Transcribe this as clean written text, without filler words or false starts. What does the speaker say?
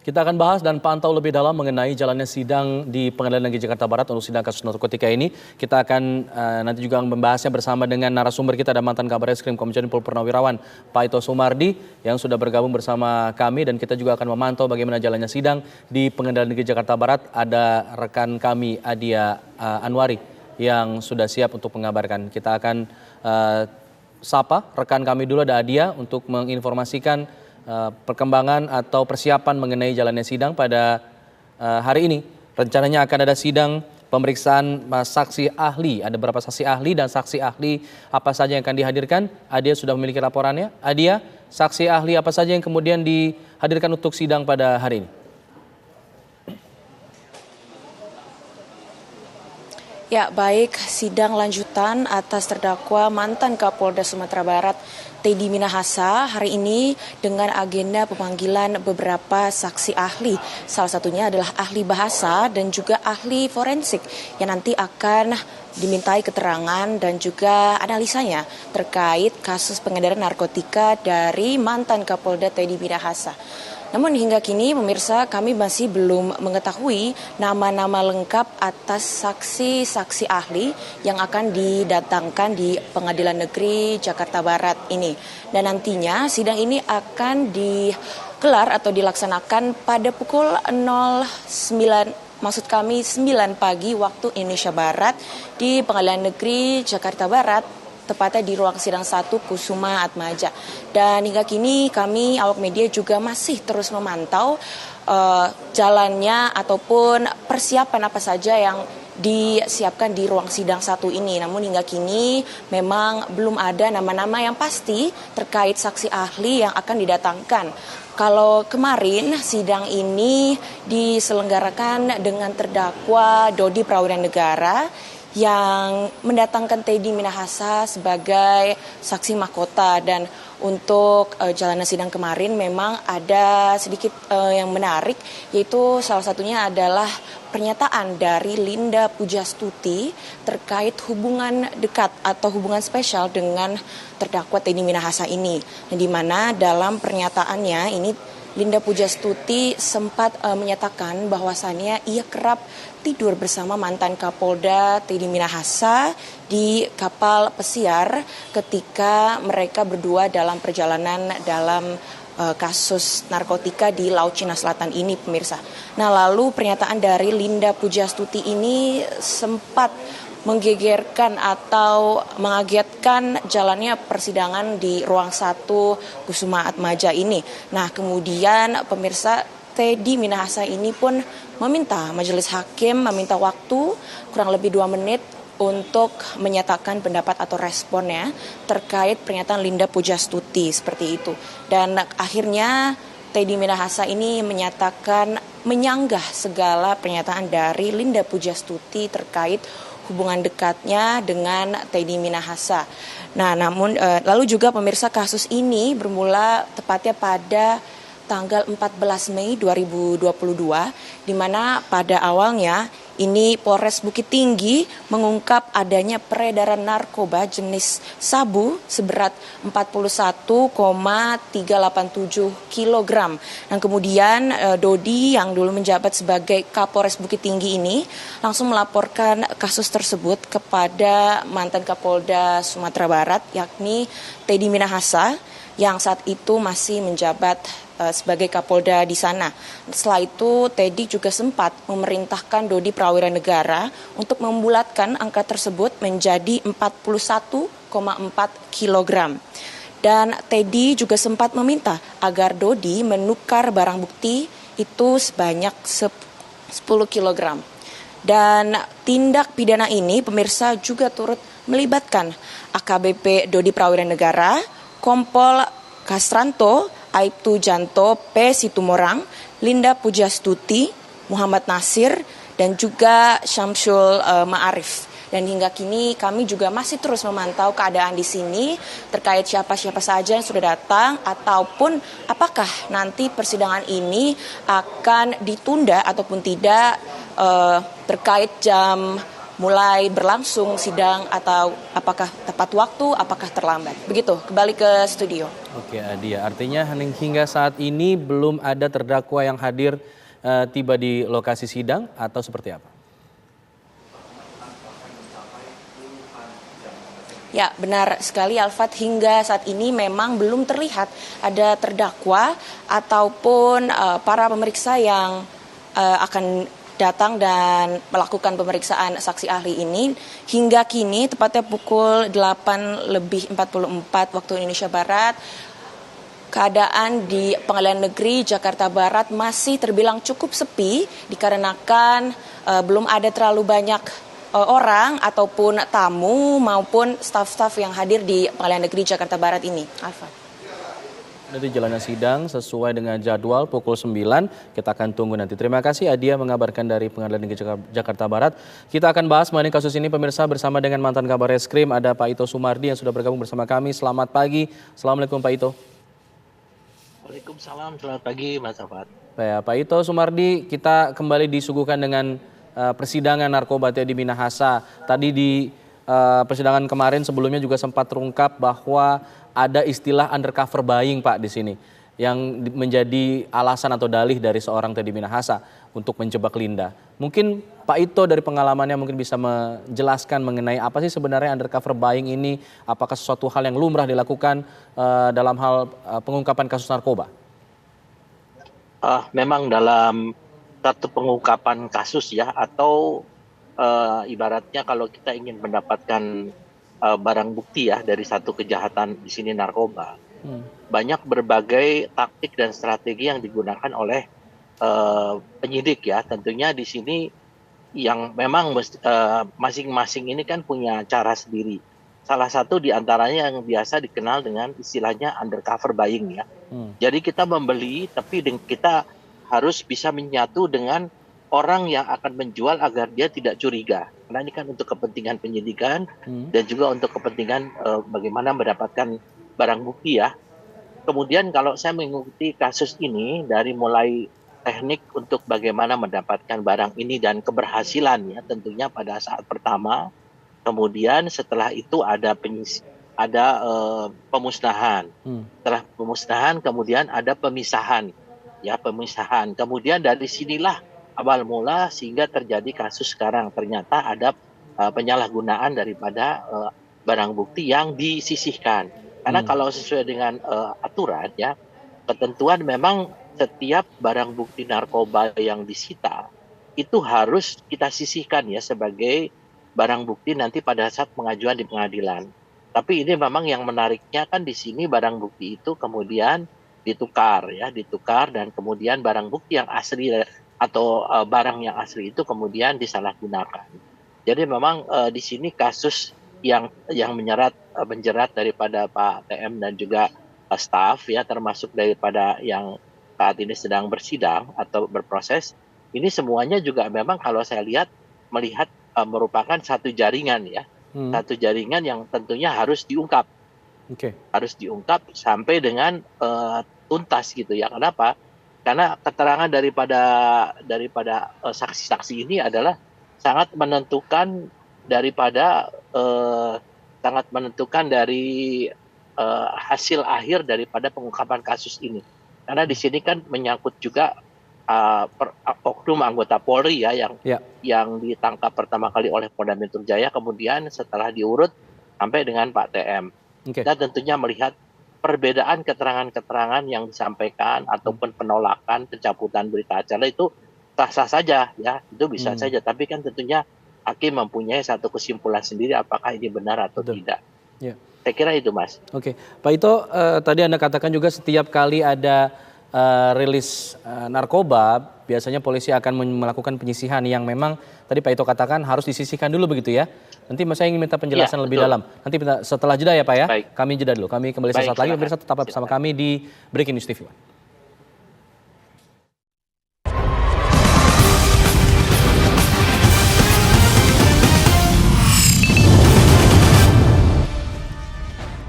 Kita akan bahas dan pantau lebih dalam mengenai jalannya sidang di Pengadilan Negeri Jakarta Barat untuk sidang kasus narkotika ini. Kita akan nanti juga membahasnya bersama dengan narasumber kita dan mantan Kabar Eskrim Komjen Pol Purnawirawan Pak Ito Sumardi yang sudah bergabung bersama kami, dan kita juga akan memantau bagaimana jalannya sidang di Pengadilan Negeri Jakarta Barat. Ada rekan kami Adia Anwari yang sudah siap untuk mengabarkan. Kita akan sapa rekan kami dulu, ada Adia, untuk menginformasikan perkembangan atau persiapan mengenai jalannya sidang pada hari ini. Rencananya akan ada sidang pemeriksaan saksi ahli. Ada beberapa saksi ahli dan saksi ahli apa saja yang akan dihadirkan. Adia sudah memiliki laporannya. Adia, saksi ahli apa saja yang kemudian dihadirkan untuk sidang pada hari ini? Ya, baik, sidang lanjutan atas terdakwa mantan Kapolda Sumatera Barat Teddy Minahasa hari ini dengan agenda pemanggilan beberapa saksi ahli. Salah satunya adalah ahli bahasa dan juga ahli forensik yang nanti akan dimintai keterangan dan juga analisanya terkait kasus pengedaran narkotika dari mantan Kapolda Teddy Minahasa. Namun hingga kini pemirsa, kami masih belum mengetahui nama-nama lengkap atas saksi-saksi ahli yang akan didatangkan di Pengadilan Negeri Jakarta Barat ini. Dan nantinya sidang ini akan digelar atau dilaksanakan pada pukul 09, maksud kami 9 pagi waktu Indonesia Barat di Pengadilan Negeri Jakarta Barat, tepatnya di ruang sidang 1 Kusuma Atmaja. Dan hingga kini kami awak media juga masih terus memantau jalannya ataupun persiapan apa saja yang disiapkan di ruang sidang 1 ini. Namun hingga kini memang belum ada nama-nama yang pasti terkait saksi ahli yang akan didatangkan. Kalau kemarin sidang ini diselenggarakan dengan terdakwa Dodi Prawiranegara yang mendatangkan Teddy Minahasa sebagai saksi mahkota. Dan untuk jalannya sidang kemarin memang ada sedikit yang menarik, yaitu salah satunya adalah pernyataan dari Linda Pujastuti terkait hubungan dekat atau hubungan spesial dengan terdakwa Teddy Minahasa ini. Dan di mana dalam pernyataannya ini Linda Pujastuti sempat menyatakan bahwasannya ia kerap tidur bersama mantan Kapolda Teddy Minahasa di kapal pesiar ketika mereka berdua dalam perjalanan dalam kasus narkotika di Laut Cina Selatan ini, pemirsa. Nah, lalu pernyataan dari Linda Pujastuti ini sempat menggegerkan atau mengagetkan jalannya persidangan di ruang 1 Kusuma Atmaja ini. Nah, kemudian pemirsa, Teddy Minahasa ini pun meminta majelis hakim meminta waktu kurang lebih 2 menit untuk menyatakan pendapat atau responnya terkait pernyataan Linda Pujastuti seperti itu. Dan akhirnya Teddy Minahasa ini menyatakan menyanggah segala pernyataan dari Linda Pujastuti terkait hubungan dekatnya dengan Teddy Minahasa. Nah, namun lalu juga pemirsa, kasus ini bermula tepatnya pada tanggal 14 Mei 2022, di mana pada awalnya ini Polres Bukit Tinggi mengungkap adanya peredaran narkoba jenis sabu seberat 41,387 kg. Dan kemudian Dodi yang dulu menjabat sebagai Kapolres Bukit Tinggi ini langsung melaporkan kasus tersebut kepada mantan Kapolda Sumatera Barat, yakni Teddy Minahasa, yang saat itu masih menjabat sebagai Kapolda di sana. Setelah itu Teddy juga sempat memerintahkan Dodi Prawiranegara untuk membulatkan angka tersebut menjadi 41,4 kg. Dan Teddy juga sempat meminta agar Dodi menukar barang bukti itu sebanyak 10 kg. Dan tindak pidana ini pemirsa juga turut melibatkan AKBP Dodi Prawiranegara, Kompol Kastranto, Aibtu Janto P. Situmorang, Linda Pujastuti, Muhammad Nasir, dan juga Syamsul Ma'arif. Dan hingga kini kami juga masih terus memantau keadaan di sini terkait siapa-siapa saja yang sudah datang ataupun apakah nanti persidangan ini akan ditunda ataupun tidak terkait jam mulai berlangsung sidang atau apakah tepat waktu, apakah terlambat. Begitu, kembali ke studio. Oke, Adia. Artinya hingga saat ini belum ada terdakwa yang hadir tiba di lokasi sidang atau seperti apa? Ya, benar sekali Alfat, hingga saat ini memang belum terlihat ada terdakwa ataupun para pemeriksa yang akan datang dan melakukan pemeriksaan saksi ahli ini. Hingga kini, tepatnya pukul 8:44 waktu Indonesia Barat, keadaan di Pengadilan Negeri Jakarta Barat masih terbilang cukup sepi dikarenakan belum ada terlalu banyak orang ataupun tamu maupun staf-staf yang hadir di Pengadilan Negeri Jakarta Barat ini. Alfa. Nanti jalannya sidang sesuai dengan jadwal pukul 9. Kita akan tunggu nanti. Terima kasih Adia mengabarkan dari Pengadilan Negeri Jakarta Barat. Kita akan bahas mengenai kasus ini pemirsa bersama dengan mantan Kabar Eskrim. Ada Pak Ito Sumardi yang sudah bergabung bersama kami. Selamat pagi. Assalamualaikum Pak Ito. Waalaikumsalam, selamat pagi Mas Afat. Pak Ito Sumardi, kita kembali disuguhkan dengan persidangan narkoba Teddy Minahasa. Tadi di persidangan kemarin sebelumnya juga sempat terungkap bahwa ada istilah undercover buying Pak di sini yang menjadi alasan atau dalih dari seorang Teddy Minahasa untuk menjebak Linda. Mungkin Pak Ito dari pengalamannya mungkin bisa menjelaskan mengenai apa sih sebenarnya undercover buying ini, apakah sesuatu hal yang lumrah dilakukan dalam hal pengungkapan kasus narkoba? Memang dalam satu pengungkapan kasus ya, atau ibaratnya kalau kita ingin mendapatkan barang bukti ya dari satu kejahatan di sini narkoba, banyak berbagai taktik dan strategi yang digunakan oleh penyidik ya. Tentunya di sini yang memang masing-masing ini kan punya cara sendiri. Salah satu di antaranya yang biasa dikenal dengan istilahnya undercover buying ya. Jadi kita membeli tapi kita harus bisa menyatu dengan orang yang akan menjual agar dia tidak curiga. Karena ini kan untuk kepentingan penyidikan dan juga untuk kepentingan bagaimana mendapatkan barang bukti ya. Kemudian kalau saya mengikuti kasus ini dari mulai teknik untuk bagaimana mendapatkan barang ini dan keberhasilan ya, tentunya pada saat pertama. Kemudian setelah itu ada pemusnahan. Setelah pemusnahan kemudian ada pemisahan. Ya, pemisahan. Kemudian dari sinilah awal mula sehingga terjadi kasus sekarang. Ternyata ada penyalahgunaan daripada barang bukti yang disisihkan. Karena kalau sesuai dengan aturan ya, ketentuan memang setiap barang bukti narkoba yang disita itu harus kita sisihkan ya sebagai barang bukti nanti pada saat pengajuan di pengadilan. Tapi ini memang yang menariknya kan di sini barang bukti itu kemudian ditukar dan kemudian barang bukti yang asli atau barang yang asli itu kemudian disalahgunakan. Jadi memang di sini kasus yang menjerat daripada Pak TM dan juga staf ya, termasuk daripada yang saat ini sedang bersidang atau berproses, ini semuanya juga memang kalau saya melihat merupakan satu jaringan ya, satu jaringan yang tentunya harus diungkap. Harus diungkap sampai dengan tuntas gitu ya. Kenapa? Karena keterangan daripada saksi-saksi ini adalah sangat menentukan dari hasil akhir daripada pengungkapan kasus ini. Karena di sini kan menyangkut juga oknum anggota Polri ya yang ditangkap pertama kali oleh Polda Metro Jaya, kemudian setelah diurut sampai dengan Pak TM. Dan tentunya melihat perbedaan keterangan-keterangan yang disampaikan ataupun penolakan pencabutan berita acara itu sah-sah saja ya, itu bisa saja. Tapi kan tentunya hakim mempunyai satu kesimpulan sendiri apakah ini benar atau tidak. Saya kira itu Mas. Pak Ito, tadi Anda katakan juga setiap kali ada rilis narkoba, biasanya polisi akan melakukan penyisihan yang memang tadi Pak Ito katakan harus disisihkan dulu begitu ya. Nanti saya ingin minta penjelasan lebih dalam. Nanti setelah jeda ya Pak ya. Baik. Kami jeda dulu. Kami kembali sesaat lagi. Pemirsa tetap bersama kami di Breaking News TV.